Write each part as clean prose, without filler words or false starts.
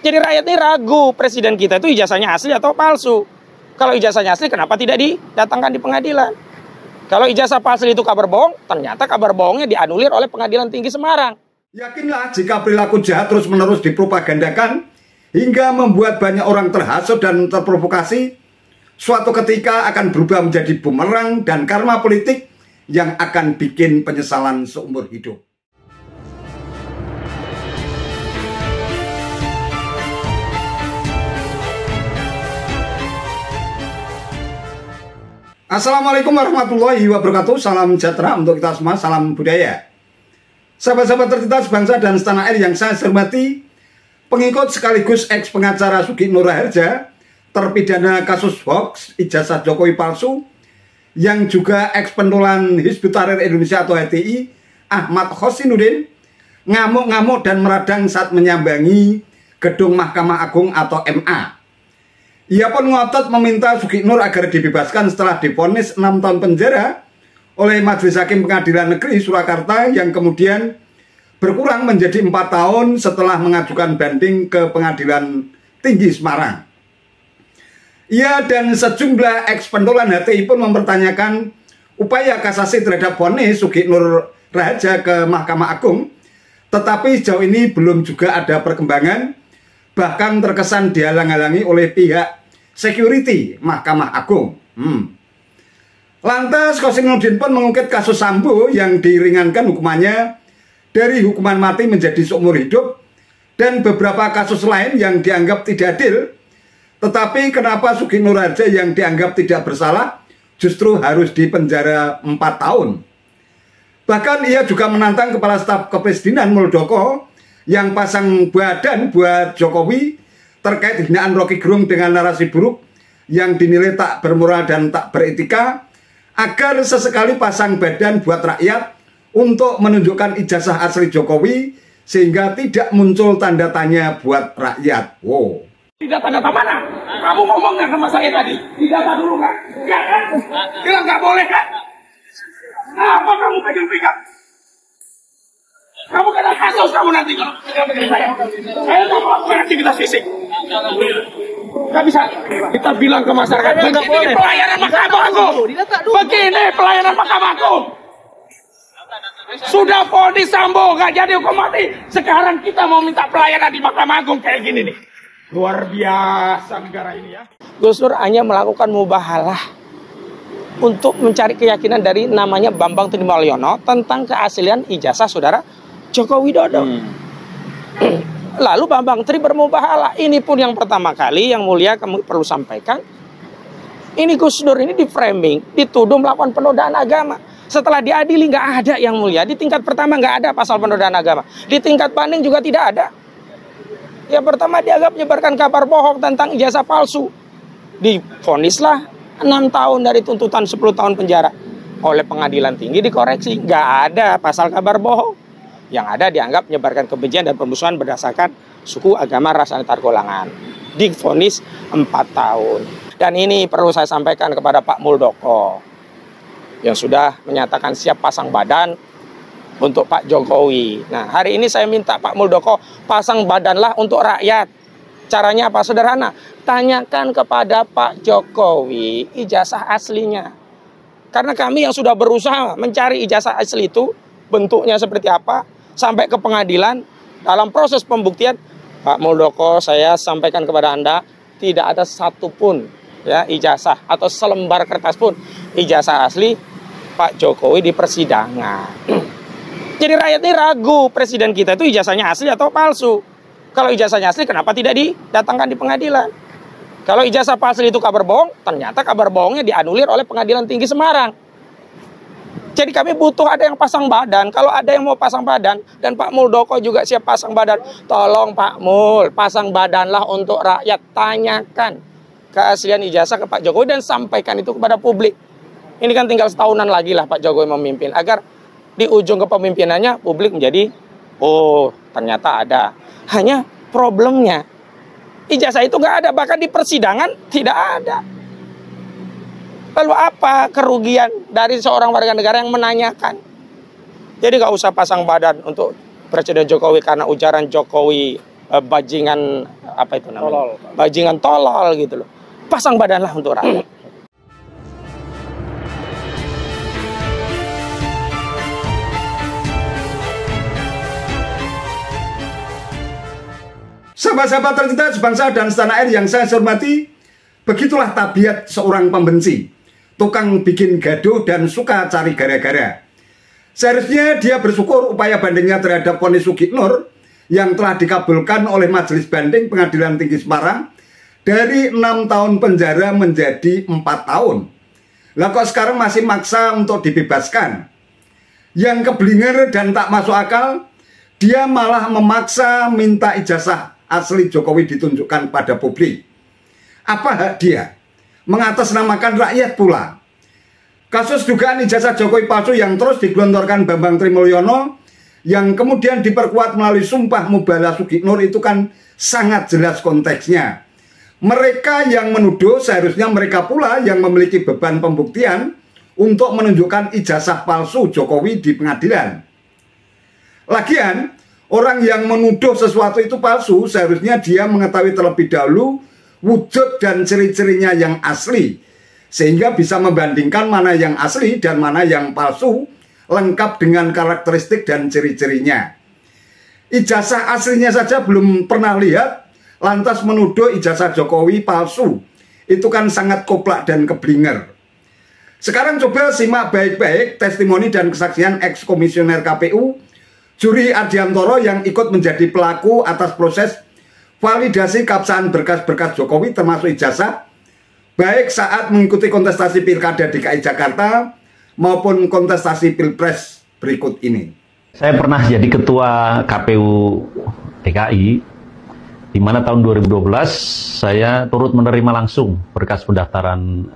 Jadi rakyat ini ragu presiden kita itu ijazahnya asli atau palsu. Kalau ijazahnya asli, kenapa tidak didatangkan di pengadilan? Kalau ijazah palsu itu kabar bohong, ternyata kabar bohongnya dianulir oleh Pengadilan Tinggi Semarang. Yakinlah jika perilaku jahat terus-menerus dipropagandakan hingga membuat banyak orang terhasut dan terprovokasi, suatu ketika akan berubah menjadi bumerang dan karma politik yang akan bikin penyesalan seumur hidup. Assalamualaikum warahmatullahi wabarakatuh. Salam sejahtera untuk kita semua, salam budaya. Sahabat-sahabat tercinta sebangsa dan setanah air yang saya hormati, pengikut sekaligus ex pengacara Sugih Nur Raharja, terpidana kasus hoax ijazah Jokowi palsu, yang juga ex pentolan Hizbut Tahrir Indonesia atau HTI, Ahmad Hosinuddin, ngamuk-ngamuk dan meradang saat menyambangi gedung Mahkamah Agung atau MA. Ia pun ngotot meminta Sugih Nur agar dibebaskan setelah divonis 6 tahun penjara oleh Majelis Hakim Pengadilan Negeri Surakarta yang kemudian berkurang menjadi 4 tahun setelah mengajukan banding ke Pengadilan Tinggi Semarang. Ia dan sejumlah ex pentolan HTI pun mempertanyakan upaya kasasi terhadap vonis Sugih Nur Raharja ke Mahkamah Agung, tetapi sejauh ini belum juga ada perkembangan, bahkan terkesan dihalang-halangi oleh pihak security Mahkamah Agung. Lantas Hosinuddin pun mengungkit kasus Sambo yang diringankan hukumannya dari hukuman mati menjadi seumur hidup dan beberapa kasus lain yang dianggap tidak adil. Tetapi kenapa Sugih Nur Raharja yang dianggap tidak bersalah justru harus dipenjara 4 tahun? Bahkan ia juga menantang Kepala Staf Kepresidenan Muldoko yang pasang badan buat Jokowi terkait hinaan Rocky Gerung dengan narasi buruk yang dinilai tak bermoral dan tak beretika, agar sesekali pasang badan buat rakyat untuk menunjukkan ijazah asli Jokowi sehingga tidak muncul tanda tanya buat rakyat. Wow. Tidak tanda mana? Kamu ngomong nggak sama saya tadi? Didata dulu kan? Nggak kan? Bilang nggak boleh kan? Apa kamu pegang-pegang? Kamu kena kasus kamu nanti kalau pegang-pegang saya. Saya tak mau beraktivitas fisik. Nggak bisa. Kita bilang ke masyarakat, begini pelayanan Mahkamah Agung. Begini pelayanan Mahkamah Agung. Sudah vonis Sambo, nggak jadi hukum mati. Sekarang kita mau minta pelayanan di Mahkamah Agung kayak gini nih. Luar biasa negara ini ya. Gus Dur hanya melakukan mubahalah untuk mencari keyakinan dari namanya Bambang Trimulyono tentang keaslian ijazah saudara Joko Widodo. Lalu Bambang Tri bermubahalah. Ini pun yang pertama kali yang mulia kami perlu sampaikan. Ini Gus Dur ini di framing, dituduh melakukan penodaan agama. Setelah diadili nggak ada yang mulia. Di tingkat pertama nggak ada pasal penodaan agama. Di tingkat banding juga tidak ada. Yang pertama dianggap menyebarkan kabar bohong tentang ijazah palsu. Divonislah 6 tahun dari tuntutan 10 tahun penjara oleh Pengadilan Tinggi, dikoreksi. Nggak ada pasal kabar bohong. Yang ada dianggap menyebarkan kebencian dan permusuhan berdasarkan suku, agama, ras, antar golongan. Divonis 4 tahun. Dan ini perlu saya sampaikan kepada Pak Muldoko yang sudah menyatakan siap pasang badan untuk Pak Jokowi. Nah, hari ini saya minta Pak Muldoko pasang badanlah untuk rakyat. Caranya apa? Sederhana. Tanyakan kepada Pak Jokowi ijazah aslinya. Karena kami yang sudah berusaha mencari ijazah asli itu, bentuknya seperti apa, sampai ke pengadilan, dalam proses pembuktian, Pak Muldoko, saya sampaikan kepada Anda, tidak ada satupun ya ijazah atau selembar kertas pun ijazah asli Pak Jokowi di persidangan. Jadi rakyat ini ragu presiden kita itu ijazahnya asli atau palsu. Kalau ijazahnya asli, kenapa tidak didatangkan di pengadilan? Kalau ijazah palsu itu kabar bohong, ternyata kabar bohongnya dianulir oleh Pengadilan Tinggi Semarang. Jadi kami butuh ada yang pasang badan. Kalau ada yang mau pasang badan, dan Pak Muldoko juga siap pasang badan, tolong Pak Mul, pasang badanlah untuk rakyat. Tanyakan keaslian ijazah ke Pak Jokowi dan sampaikan itu kepada publik. Ini kan tinggal setahunan lagi lah Pak Jokowi memimpin, agar di ujung kepemimpinannya publik menjadi, oh ternyata ada. Hanya problemnya, ijazah itu nggak ada, bahkan di persidangan tidak ada. Lalu apa kerugian dari seorang warga negara yang menanyakan? Jadi nggak usah pasang badan untuk Presiden Jokowi karena ujaran Jokowi bajingan apa itu namanya? Bajingan tolol gitu loh. Pasang badanlah untuk rakyat. Sahabat-sahabat tercinta sebangsa dan setanah air yang saya hormati, begitulah tabiat seorang pembenci, tukang bikin gaduh dan suka cari gara-gara. Seharusnya dia bersyukur upaya bandingnya terhadap vonis Sugiknur yang telah dikabulkan oleh Majelis Banding Pengadilan Tinggi Semarang dari 6 tahun penjara menjadi 4 tahun. Lah kok sekarang masih maksa untuk dibebaskan? Yang keblinger dan tak masuk akal, dia malah memaksa minta ijazah asli Jokowi ditunjukkan pada publik. Apa hak dia? Mengatasnamakan rakyat pula. Kasus dugaan ijazah Jokowi palsu yang terus digelontorkan Bambang Trimulyono, yang kemudian diperkuat melalui Sumpah Mubalah Sugiknur, itu kan sangat jelas konteksnya. Mereka yang menuduh seharusnya mereka pula yang memiliki beban pembuktian untuk menunjukkan ijazah palsu Jokowi di pengadilan. Lagian, orang yang menuduh sesuatu itu palsu seharusnya dia mengetahui terlebih dahulu wujud dan ciri-cirinya yang asli, sehingga bisa membandingkan mana yang asli dan mana yang palsu, lengkap dengan karakteristik dan ciri-cirinya. Ijazah aslinya saja belum pernah lihat, lantas menuduh ijazah Jokowi palsu. Itu kan sangat koplak dan keblinger. Sekarang coba simak baik-baik testimoni dan kesaksian ex-komisioner KPU Juri Ardiantoro yang ikut menjadi pelaku atas proses validasi keabsahan berkas-berkas Jokowi termasuk ijazah, baik saat mengikuti kontestasi Pilkada DKI Jakarta maupun kontestasi Pilpres berikut ini. Saya pernah jadi ketua KPU DKI, di mana tahun 2012 saya turut menerima langsung berkas pendaftaran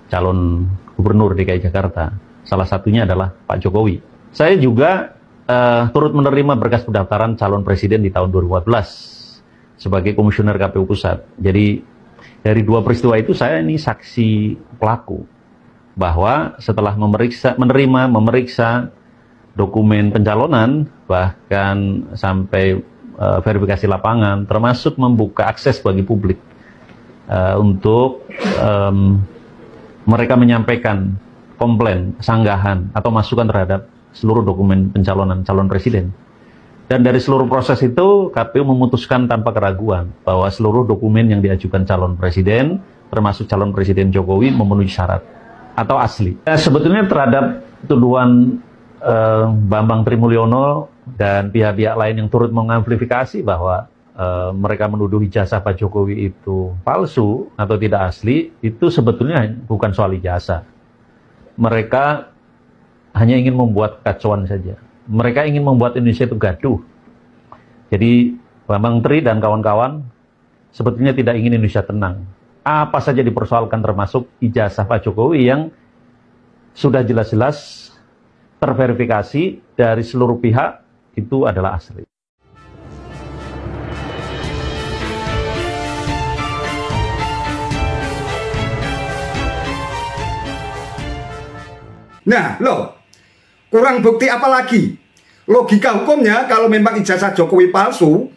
calon gubernur DKI Jakarta. Salah satunya adalah Pak Jokowi. Saya juga turut menerima berkas pendaftaran calon presiden di tahun 2014 sebagai komisioner KPU Pusat. Jadi dari dua peristiwa itu saya ini saksi pelaku bahwa setelah memeriksa dokumen pencalonan, bahkan sampai verifikasi lapangan, termasuk membuka akses bagi publik untuk mereka menyampaikan komplain, sanggahan atau masukan terhadap seluruh dokumen pencalonan calon presiden. Dan dari seluruh proses itu, KPU memutuskan tanpa keraguan bahwa seluruh dokumen yang diajukan calon presiden, termasuk calon presiden Jokowi, memenuhi syarat atau asli. Sebetulnya terhadap tuduhan Bambang Trimulyono dan pihak-pihak lain yang turut mengamplifikasi bahwa mereka menuduh ijazah Pak Jokowi itu palsu atau tidak asli, itu sebetulnya bukan soal ijazah. Mereka hanya ingin membuat kacauan saja. Mereka ingin membuat Indonesia itu gaduh. Jadi Bambang Tri dan kawan-kawan sebetulnya tidak ingin Indonesia tenang. Apa saja dipersoalkan termasuk ijazah Pak Jokowi yang sudah jelas-jelas terverifikasi dari seluruh pihak itu adalah asli. Nah, loh, kurang bukti apa lagi? Logika hukumnya, kalau memang ijazah Jokowi palsu,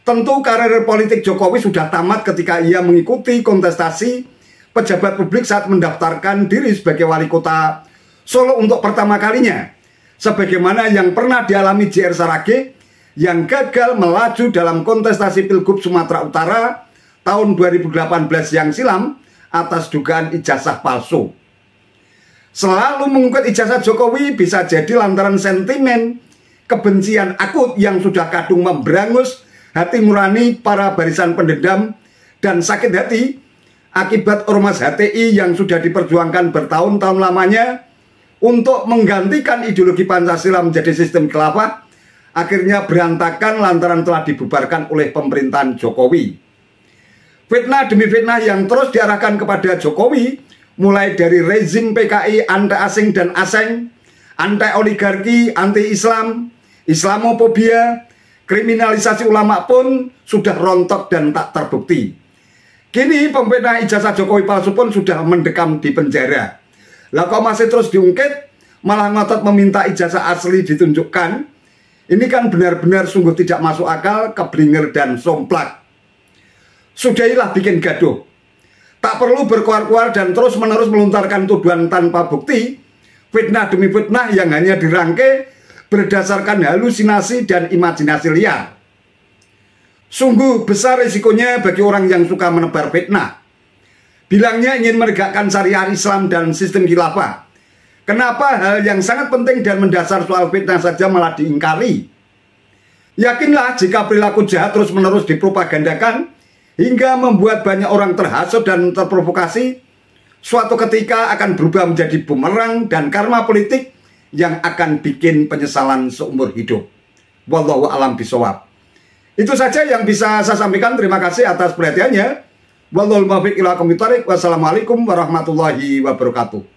tentu karir politik Jokowi sudah tamat ketika ia mengikuti kontestasi pejabat publik saat mendaftarkan diri sebagai wali kota Solo untuk pertama kalinya. Sebagaimana yang pernah dialami JR Saraghe yang gagal melaju dalam kontestasi Pilgub Sumatera Utara tahun 2018 yang silam atas dugaan ijazah palsu. Selalu mengungkit ijazah Jokowi bisa jadi lantaran sentimen kebencian akut yang sudah kadung memberangus hati nurani para barisan pendendam dan sakit hati akibat ormas HTI yang sudah diperjuangkan bertahun-tahun lamanya untuk menggantikan ideologi Pancasila menjadi sistem khilafah, akhirnya berantakan lantaran telah dibubarkan oleh pemerintahan Jokowi. Fitnah demi fitnah yang terus diarahkan kepada Jokowi, mulai dari rezim PKI anti asing dan asing, anti oligarki, anti Islam, Islamofobia, kriminalisasi ulama pun sudah rontok dan tak terbukti. Kini pembenahan ijazah Jokowi palsu pun sudah mendekam di penjara. Lah kok masih terus diungkit, malah ngotot meminta ijazah asli ditunjukkan. Ini kan benar-benar sungguh tidak masuk akal, keblinger dan somplak. Sudahilah bikin gaduh. Tak perlu berkuar-kuar dan terus-menerus melontarkan tuduhan tanpa bukti, fitnah demi fitnah yang hanya dirangkai berdasarkan halusinasi dan imajinasi liar. Sungguh besar risikonya bagi orang yang suka menebar fitnah. Bilangnya ingin menegakkan syariat Islam dan sistem khilafah. Kenapa hal yang sangat penting dan mendasar soal fitnah saja malah diingkari? Yakinlah jika perilaku jahat terus-menerus dipropagandakan hingga membuat banyak orang terhasut dan terprovokasi, suatu ketika akan berubah menjadi bumerang dan karma politik yang akan bikin penyesalan seumur hidup. Wallahu a'lam bishawab. Itu saja yang bisa saya sampaikan. Terima kasih atas perhatiannya. Wallahul muwaffiq ila aqwamit thoriq. Wassalamualaikum warahmatullahi wabarakatuh.